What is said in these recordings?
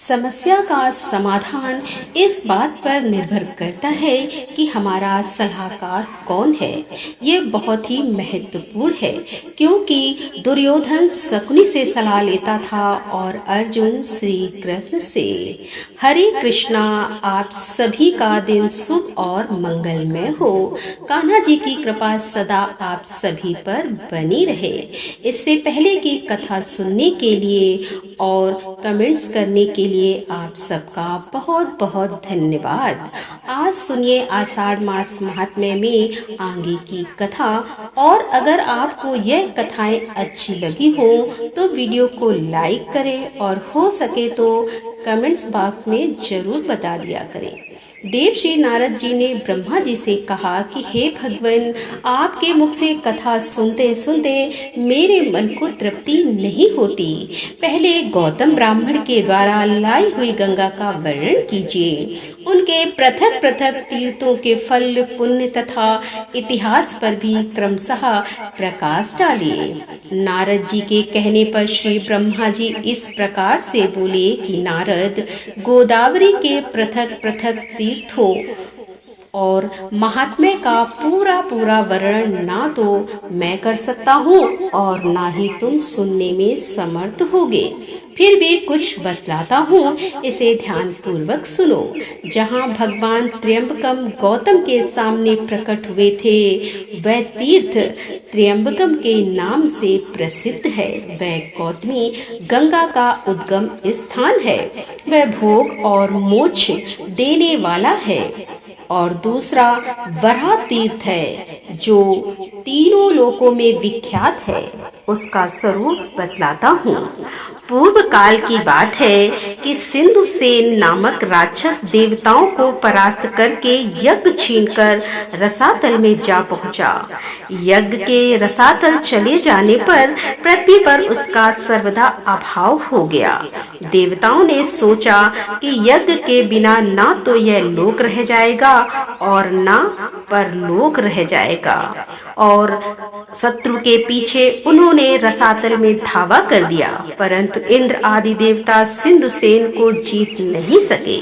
समस्या का समाधान इस बात पर निर्भर करता है कि हमारा सलाहकार कौन है। ये बहुत ही महत्वपूर्ण है क्योंकि दुर्योधन शकुनी से सलाह लेता था और अर्जुन श्री कृष्ण से। हरे कृष्णा, आप सभी का दिन शुभ और मंगलमय हो। कान्हा जी की कृपा सदा आप सभी पर बनी रहे। इससे पहले की कथा सुनने के लिए और कमेंट्स करने के लिए आप सबका बहुत बहुत धन्यवाद। आज सुनिए आषाढ़ मास महात्म्य में आगे की कथा। और अगर आपको यह कथाएं अच्छी लगी हो तो वीडियो को लाइक करें और हो सके तो कमेंट्स बॉक्स में जरूर बता दिया करें। देवश्री नारद जी ने ब्रह्मा जी से कहा कि हे भगवान, आपके मुख से कथा सुनते सुनते मेरे मन को तृप्ति नहीं होती। पहले गौतम ब्राह्मण के द्वारा लाई हुई गंगा का वर्णन कीजिए। उनके पृथक पृथक तीर्थों के फल, पुण्य तथा इतिहास पर भी क्रमशः प्रकाश डालिए। नारद जी के कहने पर श्री ब्रह्मा जी इस प्रकार से बोले कि नारद, गोदावरी के पृथक पृथक तीर्थों और महात्म्य का पूरा वर्णन ना तो मैं कर सकता हूँ और ना ही तुम सुनने में समर्थ होगे। फिर भी कुछ बतलाता हूँ, इसे ध्यान पूर्वक सुनो। जहाँ भगवान त्र्यंबकम गौतम के सामने प्रकट हुए थे, वह तीर्थ त्र्यंबकम के नाम से प्रसिद्ध है। वह गौतमी गंगा का उद्गम स्थान है। वह भोग और मोक्ष देने वाला है। और दूसरा वराह तीर्थ है जो तीनों लोकों में विख्यात है। उसका स्वरूप बतलाता हूँ। पूर्व काल की बात है कि सिंधुसेन नामक राक्षस देवताओं को परास्त करके यज्ञ छीनकर रसातल में जा पहुंचा। यज्ञ के रसातल चले जाने पर पृथ्वी पर उसका सर्वदा अभाव हो गया। देवताओं ने सोचा कि यज्ञ के बिना ना तो यह लोक रह जाएगा और ना परलोक रह जाएगा। और शत्रु के पीछे उन्होंने रसातल में धावा कर दिया, परंतु इंद्र आदि देवता सिंधुसेन को जीत नहीं सके।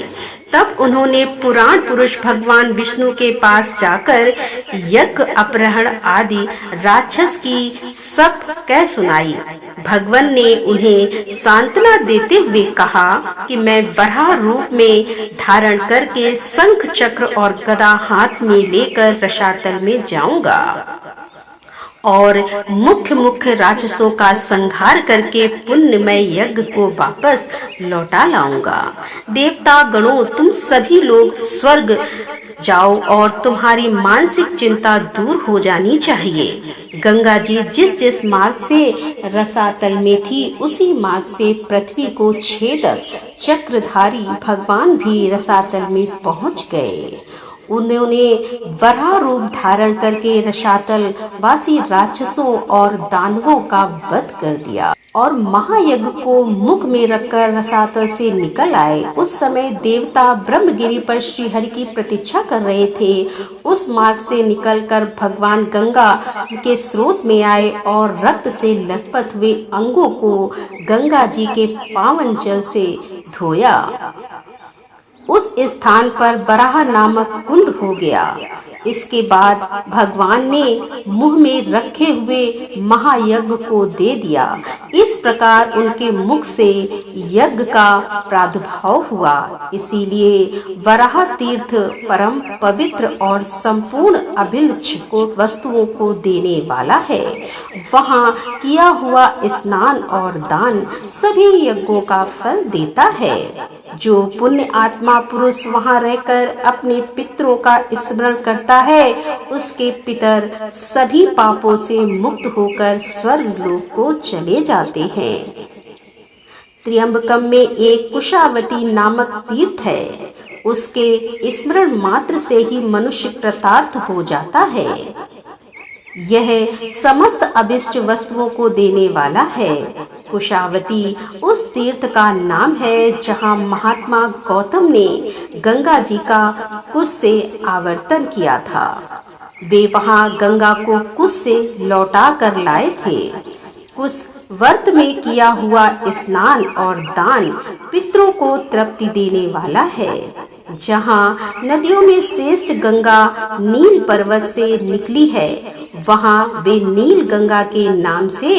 तब उन्होंने पुराण पुरुष भगवान विष्णु के पास जाकर यज्ञ अपहरण आदि राक्षस की सब कह सुनाई। भगवान ने उन्हें सांत्वना देते हुए कहा कि मैं वराह रूप में धारण करके शंख चक्र और गदा हाथ में लेकर रसातल में जाऊंगा और मुख्य राक्षसों का संहार करके पुण्यमय यज्ञ को वापस लौटा लाऊंगा। देवता गणों, तुम सभी लोग स्वर्ग जाओ और तुम्हारी मानसिक चिंता दूर हो जानी चाहिए। गंगा जी जिस जिस मार्ग से रसातल में थी, उसी मार्ग से पृथ्वी को छेदक चक्रधारी भगवान भी रसातल में पहुंच गए। उन्होंने वराह रूप धारण करके रसातल वासी राक्षसों और दानवों का वध कर दिया और महायज्ञ को मुख में रखकर रसातल से निकल आए। उस समय देवता ब्रह्मगिरी पर श्री हरि की प्रतीक्षा कर रहे थे। उस मार्ग से निकलकर भगवान गंगा के स्रोत में आए और रक्त से लथपथ हुए अंगों को गंगा जी के पावन जल से धोया। उस स्थान पर बराह नामक कुंड हो गया। इसके बाद भगवान ने मुंह में रखे हुए महायज्ञ को दे दिया। इस प्रकार उनके मुख से यज्ञ का प्रादुर्भाव हुआ। इसीलिए वराह तीर्थ परम पवित्र और संपूर्ण अभिलक्ष को वस्तुओं को देने वाला है। वहाँ किया हुआ स्नान और दान सभी यज्ञों का फल देता है। जो पुण्य आत्मा पुरुष वहाँ रहकर अपने पितरों का स्मरण करता है, उसके पितर सभी पापों से मुक्त होकर स्वर्ग लोक को चले जाते हैं। त्र्यंबकम में एक कुशावती नामक तीर्थ है। उसके स्मरण मात्र से ही मनुष्य कृतार्थ हो जाता है। यह समस्त अभिष्ट वस्तुओं को देने वाला है। कुशावती उस तीर्थ का नाम है जहाँ महात्मा गौतम ने गंगा जी का कुश से आवर्तन किया था। वे वहाँ गंगा को कुश से लौटा कर लाए थे। उस व्रत में किया हुआ स्नान और दान पितरों को तृप्ति देने वाला है। जहाँ नदियों में श्रेष्ठ गंगा नील पर्वत से निकली है, वहाँ वे नील गंगा के नाम से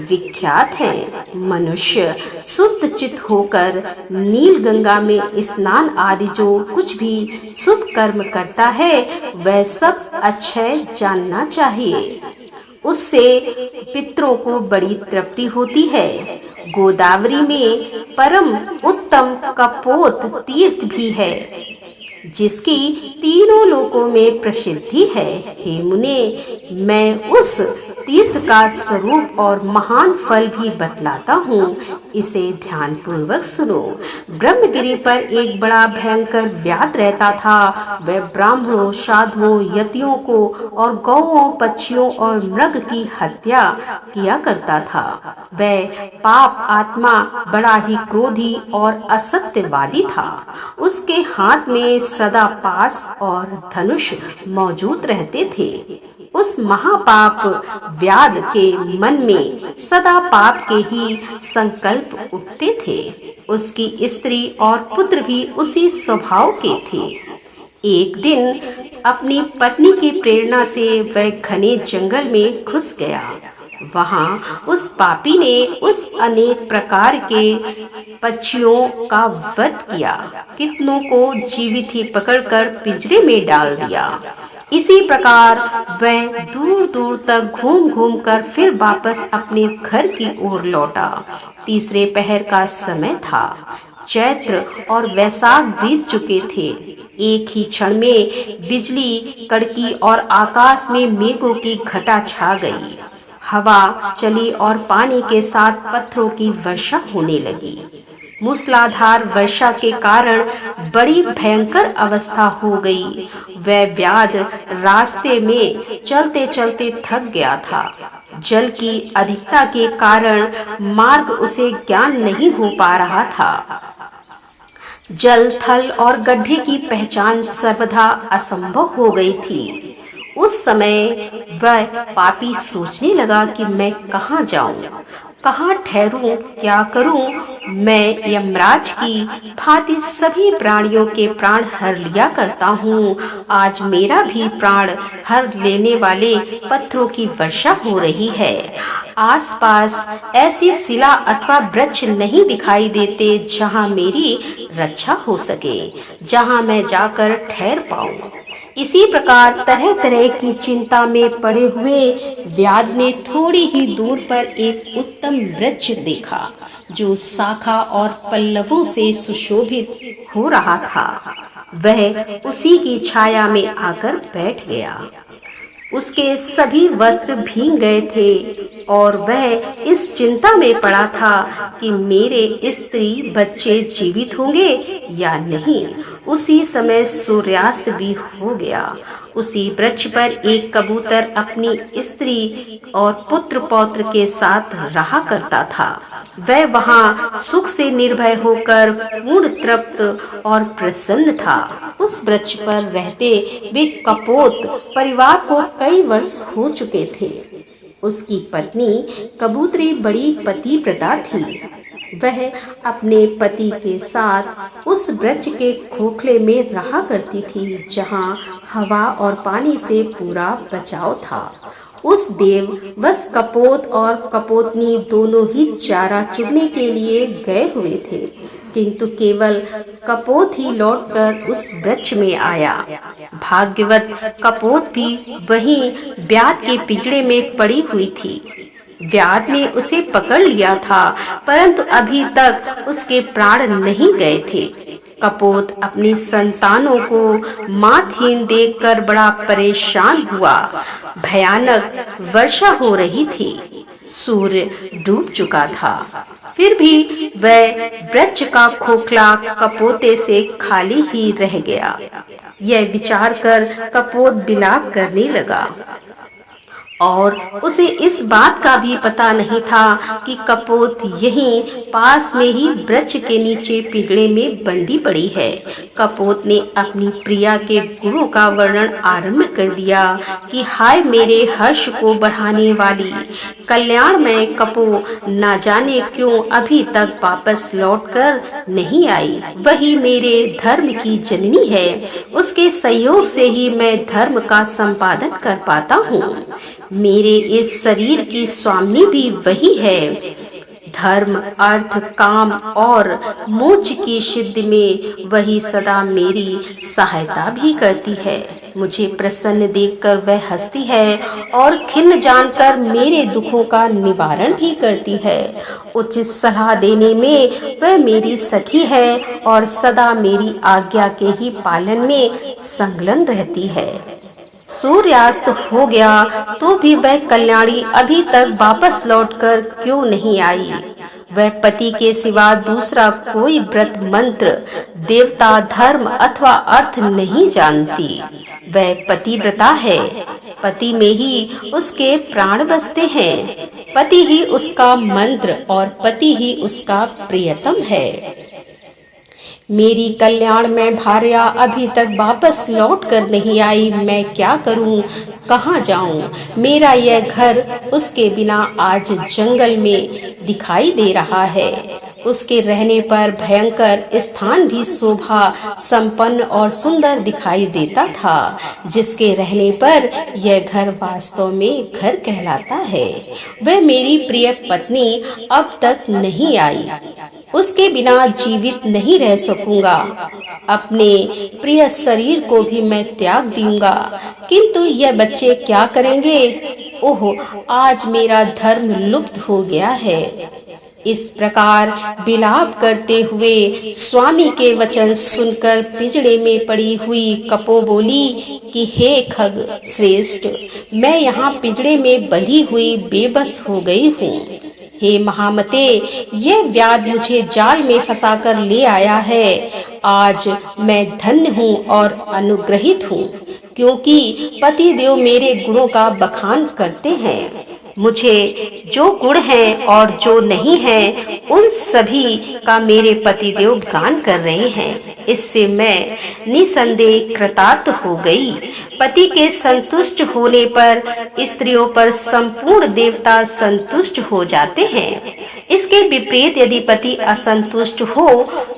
विख्यात हैं। मनुष्य शुद्ध चित्त होकर नील गंगा में स्नान आदि जो कुछ भी शुभ कर्म करता है, वह सब अक्षय जानना चाहिए। उससे पितरों को बड़ी तृप्ति होती है। गोदावरी में परम उत्तम कपोत तीर्थ भी है, जिसकी तीनों लोकों में प्रसिद्धि है। हे मुने, मैं उस तीर्थ का स्वरूप और महान फल भी बतलाता हूँ, इसे ध्यान पूर्वक सुनो। ब्रह्मगिरी पर एक बड़ा भयंकर व्याध रहता था। वह ब्राह्मणों, साधुओं, यतियों को और गौओं, पक्षियों और मृग की हत्या किया करता था। वह पाप आत्मा बड़ा ही क्रोधी और असत्यवादी था। उसके हाथ में सदा पास और धनुष मौजूद रहते थे। उस महापाप व्याध के मन में सदा पाप के ही संकल्प उठते थे। उसकी स्त्री और पुत्र भी उसी स्वभाव के थे। एक दिन अपनी पत्नी की प्रेरणा से वह घने जंगल में घुस गया। वहाँ उस पापी ने उस अनेक प्रकार के पक्षियों का वध किया। कितनों को जीवित ही पकड़कर पिंजरे में डाल दिया। इसी प्रकार वह दूर दूर तक घूम घूम कर फिर वापस अपने घर की ओर लौटा। तीसरे पहर का समय था। चैत्र और वैशाख बीत चुके थे। एक ही क्षण में बिजली कड़की और आकाश में मेघों की घटा छा गई। हवा चली और पानी के साथ पत्थरों की वर्षा होने लगी। मूसलाधार वर्षा के कारण बड़ी भयंकर अवस्था हो गई। वह व्याध रास्ते में चलते चलते थक गया था। जल की अधिकता के कारण मार्ग उसे ज्ञान नहीं हो पा रहा था। जल, थल और गड्ढे की पहचान सर्वथा असंभव हो गई थी। उस समय वह पापी सोचने लगा कि मैं कहाँ जाऊं, कहाँ ठहरूं, क्या करूं। मैं यमराज की भांति सभी प्राणियों के प्राण हर लिया करता हूँ। आज मेरा भी प्राण हर लेने वाले पत्थरों की वर्षा हो रही है। आसपास ऐसी शिला अथवा वृक्ष नहीं दिखाई देते जहाँ मेरी रक्षा हो सके, जहाँ मैं जाकर ठहर पाऊं। इसी प्रकार तरह तरह की चिंता में पड़े हुए व्याध ने थोड़ी ही दूर पर एक उत्तम वृक्ष देखा, जो शाखा और पल्लवों से सुशोभित हो रहा था। वह उसी की छाया में आकर बैठ गया। उसके सभी वस्त्र भीग गए थे और वह इस चिंता में पड़ा था कि मेरे स्त्री बच्चे जीवित होंगे या नहीं। उसी समय सूर्यास्त भी हो गया। उसी वृक्ष पर एक कबूतर अपनी स्त्री और पुत्र पौत्र के साथ रहा करता था। वह वहाँ सुख से निर्भय होकर पूर्ण तृप्त और प्रसन्न था। उस वृक्ष पर रहते वे कपोत परिवार को कई वर्ष हो चुके थे। उसकी पत्नी कबूतरी बड़ी पतिव्रता थी। वह अपने पति के साथ उस वृक्ष के खोखले में रहा करती थी, जहाँ हवा और पानी से पूरा बचाव था। उस देववश कपोत और कपोतनी दोनों ही चारा चुगने के लिए गए हुए थे, किंतु केवल कपोत ही लौटकर उस वृक्ष में आया। भाग्यवत कपोत भी वहीं व्याध के पिंजरे में पड़ी हुई थी। व्याध ने उसे पकड़ लिया था, परंतु अभी तक उसके प्राण नहीं गए थे। कपोत अपनी संतानों को मातहीन देखकर बड़ा परेशान हुआ। भयानक वर्षा हो रही थी। सूर्य डूब चुका था। फिर भी वह वृक्ष का खोखला कपोते से खाली ही रह गया। यह विचार कर कपोत विलाप करने लगा और उसे इस बात का भी पता नहीं था कि कपोत यहीं पास में ही वृक्ष के नीचे पिंजड़े में बंधी पड़ी है। कपोत ने अपनी प्रिया के गुणों का वर्णन आरंभ कर दिया कि हाय मेरे हर्ष को बढ़ाने वाली कल्याणमय कपो, न जाने क्यों अभी तक वापस लौटकर नहीं आई। वही मेरे धर्म की जननी है, उसके सहयोग से ही मैं धर्म का संपादन कर पाता हूँ। मेरे इस शरीर की स्वामी भी वही है। धर्म, अर्थ, काम और मोक्ष की सिद्धि में वही सदा मेरी सहायता भी करती है। मुझे प्रसन्न देखकर वह हंसती है और खिन्न जानकर मेरे दुखों का निवारण भी करती है। उचित सलाह देने में वह मेरी सखी है और सदा मेरी आज्ञा के ही पालन में संलग्न रहती है। सूर्यास्त हो गया तो भी वह कल्याणी अभी तक वापस लौटकर क्यों नहीं आई। वह पति के सिवा दूसरा कोई व्रत, मंत्र, देवता, धर्म अथवा अर्थ नहीं जानती। वह पतिव्रता है। पति में ही उसके प्राण बसते हैं। पति ही उसका मंत्र और पति ही उसका प्रियतम है। मेरी कल्याण में भार्या अभी तक वापस लौट कर नहीं आई। मैं क्या करूं, कहाँ जाऊं? मेरा यह घर उसके बिना आज जंगल में दिखाई दे रहा है। उसके रहने पर भयंकर स्थान भी शोभा संपन्न और सुंदर दिखाई देता था। जिसके रहने पर यह घर वास्तव में घर कहलाता है। वह मेरी प्रिय पत्नी अब तक नहीं आई। उसके बिना जीवित नहीं रह सकूंगा। अपने प्रिय शरीर को भी मैं त्याग दूंगा, किंतु यह बच्चे क्या करेंगे? ओह, आज मेरा धर्म लुप्त हो गया है। इस प्रकार विलाप करते हुए स्वामी के वचन सुनकर पिंजड़े में पड़ी हुई कपो बोली कि हे खग श्रेष्ठ, मैं यहाँ पिंजड़े में बंधी हुई बेबस हो गई हूँ। हे महामते, यह व्याध मुझे जाल में फंसाकर ले आया है। आज मैं धन्य हूँ और अनुग्रहित हूँ, क्योंकि पतिदेव मेरे गुणों का बखान करते हैं। मुझे जो गुण हैं और जो नहीं हैं, उन सभी का मेरे पतिदेव गान कर रहे हैं। इससे मैं निसंदेह कृतार्थ हो गई। पति के संतुष्ट होने पर स्त्रियों पर संपूर्ण देवता संतुष्ट हो जाते हैं। इसके विपरीत यदि पति असंतुष्ट हो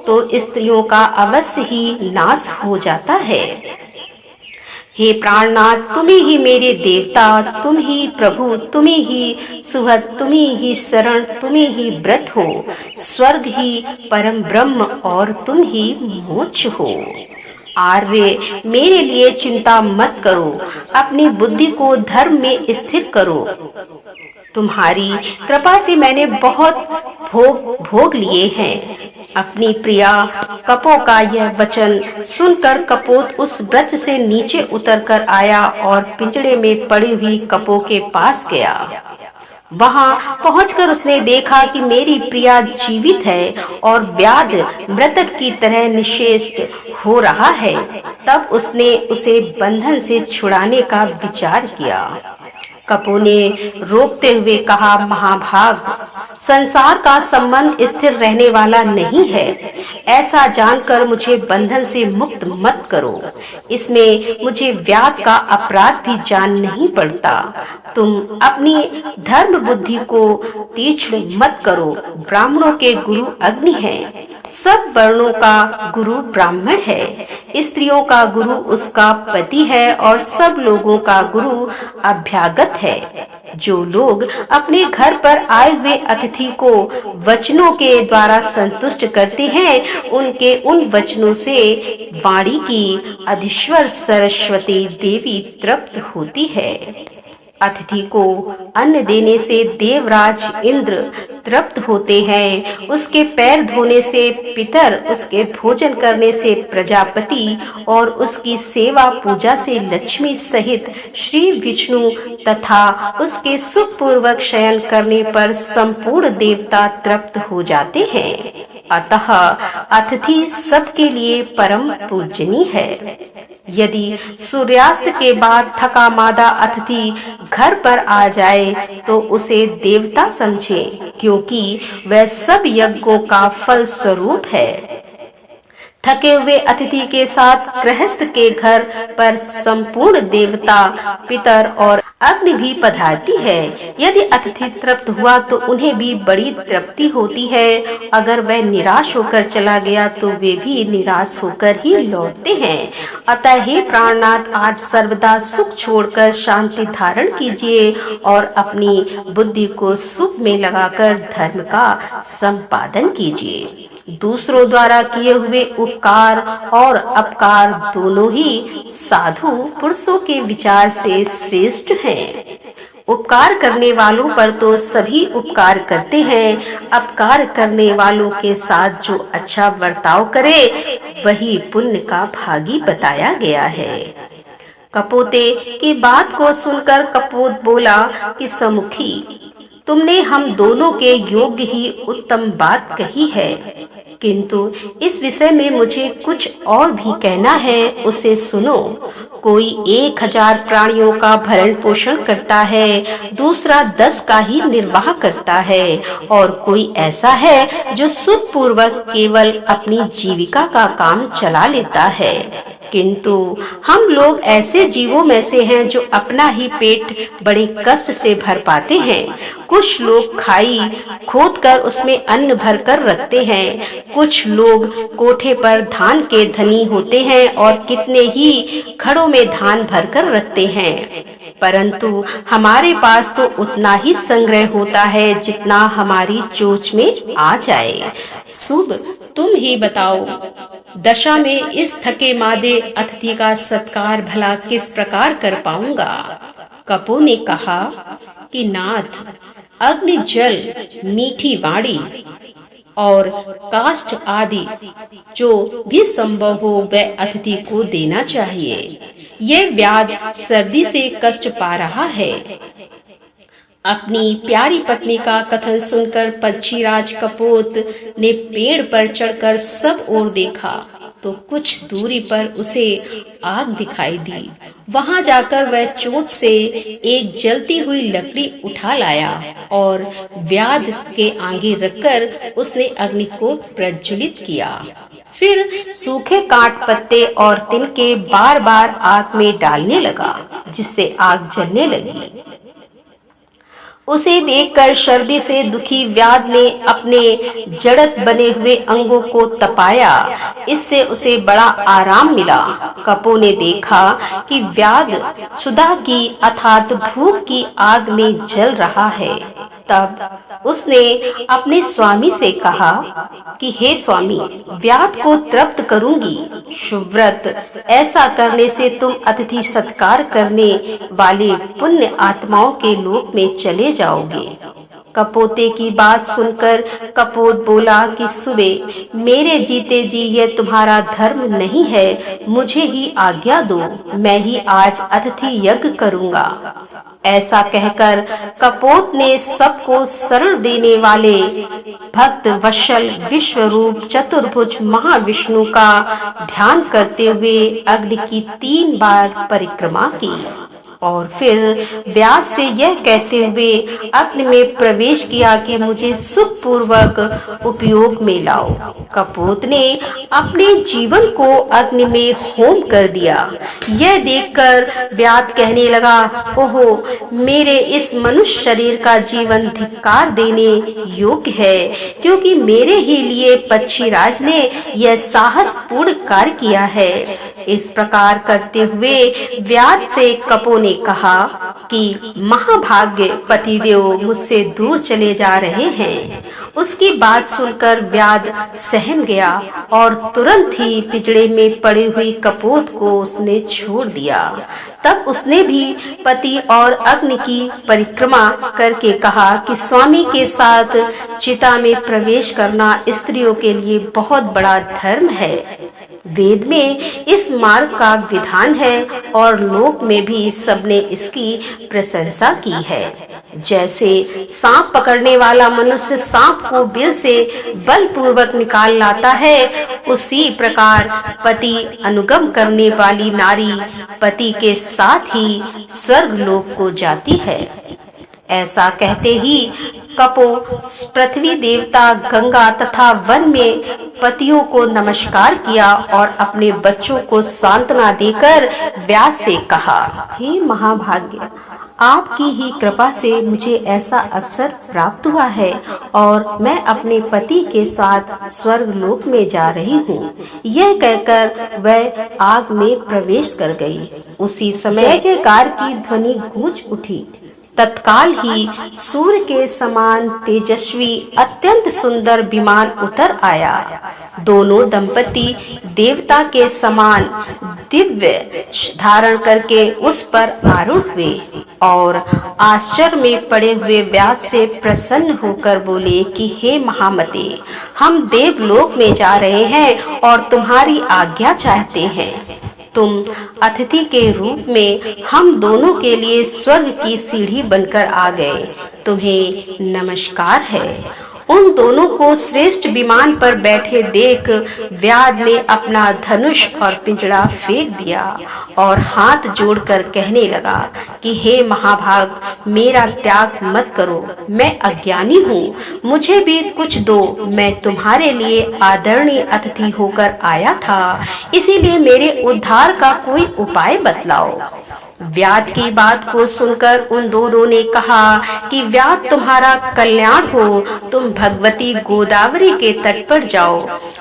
तो स्त्रियों का अवश्य ही नाश हो जाता है। हे प्राणनाथ, तुम ही मेरे देवता, तुम ही प्रभु, तुम ही सुहृद, तुम ही शरण, तुम ही व्रत हो। स्वर्ग ही परम ब्रह्म और तुम ही मोक्ष हो। आर्य, मेरे लिए चिंता मत करो, अपनी बुद्धि को धर्म में स्थिर करो। तुम्हारी कृपा से मैंने बहुत भोग लिए हैं। अपनी प्रिया कपो का यह वचन सुनकर कपोत उस वृक्ष से नीचे उतरकर आया और पिंजड़े में पड़ी हुई कपो के पास गया। वहां पहुंचकर उसने देखा कि मेरी प्रिया जीवित है और व्याध मृतक की तरह निशेष हो रहा है। तब उसने उसे बंधन से छुड़ाने का विचार किया। कपो ने रोकते हुए कहा, महाभाग, संसार का संबंध स्थिर रहने वाला नहीं है। ऐसा जानकर मुझे बंधन से मुक्त मत करो। इसमें मुझे व्याध का अपराध भी जान नहीं पड़ता। तुम अपनी धर्म बुद्धि को तीक्ष्ण मत करो। ब्राह्मणों के गुरु अग्नि हैं। सब वर्णों का गुरु ब्राह्मण है। स्त्रियों का गुरु उसका पति है और सब लोगों का गुरु अभ्यागत है। जो लोग अपने घर पर आए हुए अतिथि को वचनों के द्वारा संतुष्ट करते हैं, उनके उन वचनों से वाणी की अधीश्वर सरस्वती देवी तृप्त होती है। अतिथि को अन्न देने से देवराज इंद्र तृप्त होते हैं। उसके पैर धोने से पितर, उसके भोजन करने से प्रजापति और उसकी सेवा पूजा से लक्ष्मी सहित श्री विष्णु तथा उसके सुखपूर्वक शयन करने पर संपूर्ण देवता तृप्त हो जाते हैं। अतः अतिथि सबके लिए परम पूजनीय है। यदि सूर्यास्त के बाद थका मादा अतिथि घर पर आ जाए तो उसे देवता समझें, क्योंकि वह सब यज्ञों का फल स्वरूप है। थके हुए अतिथि के साथ गृहस्थ के घर पर संपूर्ण देवता, पितर और अग्नि भी पधारती है। यदि अतिथि तृप्त हुआ तो उन्हें भी बड़ी तृप्ति होती है। अगर वह निराश होकर चला गया तो वे भी निराश होकर ही लौटते हैं। अतः हे प्राणनाथ, आज सर्वदा सुख छोड़कर शांति धारण कीजिए और अपनी बुद्धि को सुख में लगाकर धर्म का संपादन कीजिए। दूसरों द्वारा किए हुए उपकार और अपकार दोनों ही साधु पुरुषों के विचार से श्रेष्ठ हैं। उपकार करने वालों पर तो सभी उपकार करते हैं, अपकार करने वालों के साथ जो अच्छा बर्ताव करे वही पुण्य का भागी बताया गया है। कपोते की बात को सुनकर कपोत बोला कि समुखी, तुमने हम दोनों के योग्य ही उत्तम बात कही है, किंतु इस विषय में मुझे कुछ और भी कहना है, उसे सुनो। कोई 1000 प्राणियों का भरण पोषण करता है, दूसरा 10 का ही निर्वाह करता है, और कोई ऐसा है जो सुख पूर्वक केवल अपनी जीविका का काम चला लेता है। किंतु हम लोग ऐसे जीवों में से हैं जो अपना ही पेट बड़े कष्ट से भर पाते हैं। कुछ लोग खाई खोदकर उसमें अन्न भरकर रखते हैं, कुछ लोग कोठे पर धान के धनी होते हैं और कितने ही घड़ों में धान भरकर रखते हैं, परंतु हमारे पास तो उतना ही संग्रह होता है जितना हमारी चोंच में आ जाए। शुभ, तुम ही बताओ, दशा में इस थके मादे अतिथि का सत्कार भला किस प्रकार कर पाऊंगा? कपो ने कहा कि नाथ, अग्नि, जल, मीठी वाणी और काष्ठ आदि जो भी संभव हो वह अतिथि को देना चाहिए। यह व्याध सर्दी से कष्ट पा रहा है। अपनी प्यारी पत्नी का कथन सुनकर पक्षीराज कपोत ने पेड़ पर चढ़कर सब ओर देखा तो कुछ दूरी पर उसे आग दिखाई दी। वहां जाकर वह चोट से एक जलती हुई लकड़ी उठा लाया और व्याध के आगे रखकर उसने अग्नि को प्रज्वलित किया। फिर सूखे काट पत्ते और तिनके बार बार आग में डालने लगा, जिससे आग जलने लगी। उसे देखकर सर्दी से दुखी व्याध ने अपने जड़त बने हुए अंगों को तपाया, इससे उसे बड़ा आराम मिला। कपो ने देखा कि व्याध सुधा की अर्थात भूख की आग में जल रहा है। तब उसने अपने स्वामी से कहा कि हे स्वामी, व्याध को तृप्त करूंगी। शुभव्रत, ऐसा करने से तुम अतिथि सत्कार करने वाले पुण्य आत्माओं के लोक में चले जाओगे। कपोते की बात सुनकर कपोत बोला कि सुबे, मेरे जीते जी यह तुम्हारा धर्म नहीं है, मुझे ही आज्ञा दो, मैं ही आज अतिथि यज्ञ करूंगा। ऐसा कहकर कपोत ने सबको शरण देने वाले भक्त वत्सल विश्वरूप चतुर्भुज महाविष्णु का ध्यान करते हुए अग्नि की 3 बार परिक्रमा की और फिर व्यास से यह कहते हुए अग्नि में प्रवेश किया कि मुझे सुख पूर्वक उपयोग में लाओ। कपोत ने अपने जीवन को अग्नि में होम कर दिया। यह देखकर व्यास कहने लगा, ओहो, मेरे इस मनुष्य शरीर का जीवन धिक्कार देने योग्य है, क्योंकि मेरे ही लिए पक्षीराज ने यह साहसपूर्ण कार्य किया है। इस प्रकार करते हुए व्यास से कपो ने कहा कि महाभाग्य पतिदेव मुझसे दूर चले जा रहे हैं। उसकी बात सुनकर व्याध सहम गया और तुरंत ही पिंजड़े में पड़ी हुई कपोत को उसने छोड़ दिया। तब उसने भी पति और अग्नि की परिक्रमा करके कहा कि स्वामी के साथ चिता में प्रवेश करना स्त्रियों के लिए बहुत बड़ा धर्म है। वेद में इस मार्ग का विधान है और लोक में भी सबने इसकी प्रशंसा की है। जैसे सांप पकड़ने वाला मनुष्य सांप को बिल से बलपूर्वक निकाल लाता है, उसी प्रकार पति अनुगम करने वाली नारी पति के साथ ही स्वर्ग लोक को जाती है। ऐसा कहते ही कपो पृथ्वी देवता गंगा तथा वन में पतियों को नमस्कार किया और अपने बच्चों को सांत्वना देकर व्यास से कहा, हे महाभाग्य, आपकी ही कृपा से मुझे ऐसा अवसर प्राप्त हुआ है और मैं अपने पति के साथ स्वर्ग लोक में जा रही हूँ। यह कहकर वह आग में प्रवेश कर गई। उसी समय जय जयकार की ध्वनि गूंज उठी। तत्काल ही सूर्य के समान तेजस्वी अत्यंत सुंदर विमान उतर आया। दोनों दंपति देवता के समान दिव्य धारण करके उस पर आरूढ़ हुए और आश्चर्य में पड़े हुए व्यास से प्रसन्न होकर बोले कि हे महामते, हम देवलोक में जा रहे हैं और तुम्हारी आज्ञा चाहते हैं। तुम अतिथि के रूप में हम दोनों के लिए स्वर्ग की सीढ़ी बनकर आ गए। तुम्हें नमस्कार है। उन दोनों को श्रेष्ठ विमान पर बैठे देख व्याध ने अपना धनुष और पिंजड़ा फेंक दिया और हाथ जोड़कर कहने लगा कि हे महाभाग, मेरा त्याग मत करो, मैं अज्ञानी हूँ, मुझे भी कुछ दो। मैं तुम्हारे लिए आदरणीय अतिथि होकर आया था, इसीलिए मेरे उद्धार का कोई उपाय बतलाओ। व्याध की बात को सुनकर उन दोनों ने कहा कि व्याध, तुम्हारा कल्याण हो। तुम भगवती गोदावरी के तट पर जाओ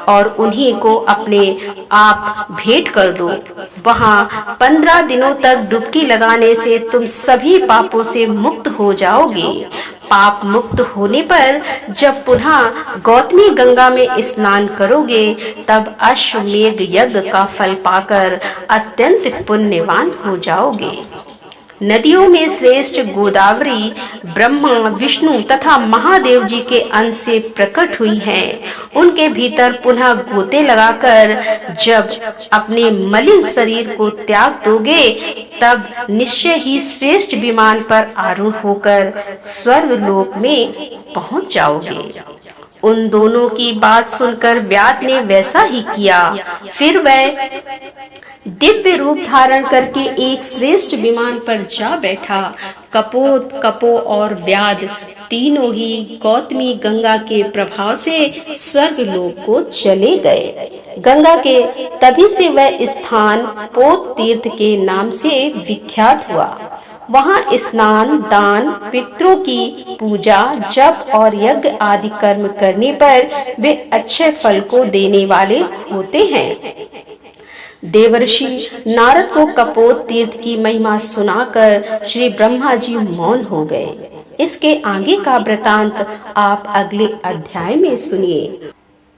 और उन्हीं को अपने आप भेंट कर दो। वहाँ 15 दिनों तक डुबकी लगाने से तुम सभी पापों से मुक्त हो जाओगे। पाप मुक्त होने पर जब पुनः गौतमी गंगा में स्नान करोगे, तब अश्वमेध यज्ञ का फल पाकर अत्यंत पुण्यवान हो जाओगे। नदियों में श्रेष्ठ गोदावरी ब्रह्मा, विष्णु तथा महादेव जी के अंश से प्रकट हुई हैं। उनके भीतर पुनः गोते लगाकर जब अपने मलिन शरीर को त्याग दोगे, तब निश्चय ही श्रेष्ठ विमान पर आरूढ़ होकर स्वर्ग लोक में पहुंच जाओगे। उन दोनों की बात सुनकर व्याध ने वैसा ही किया। फिर वह दिव्य रूप धारण करके एक श्रेष्ठ विमान पर जा बैठा। कपोत, कपो और व्याध तीनों ही गौतमी गंगा के प्रभाव से स्वर्ग लोक को चले गए। गंगा के तभी से वह स्थान पोत तीर्थ के नाम से विख्यात हुआ। वहाँ स्नान, दान, पितरों की पूजा, जप और यज्ञ आदि कर्म करने पर वे अच्छे फल को देने वाले होते हैं। देवर्षि नारद को कपोत तीर्थ की महिमा सुनाकर श्री ब्रह्मा जी मौन हो गए। इसके आगे का वृतांत आप अगले अध्याय में सुनिए।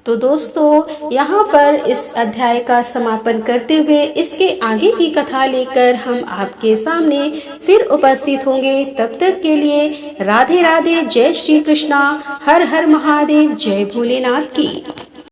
तो दोस्तों, यहाँ पर इस अध्याय का समापन करते हुए इसके आगे की कथा लेकर हम आपके सामने फिर उपस्थित होंगे। तब तक के लिए राधे राधे, जय श्री कृष्णा, हर हर महादेव, जय भोलेनाथ की।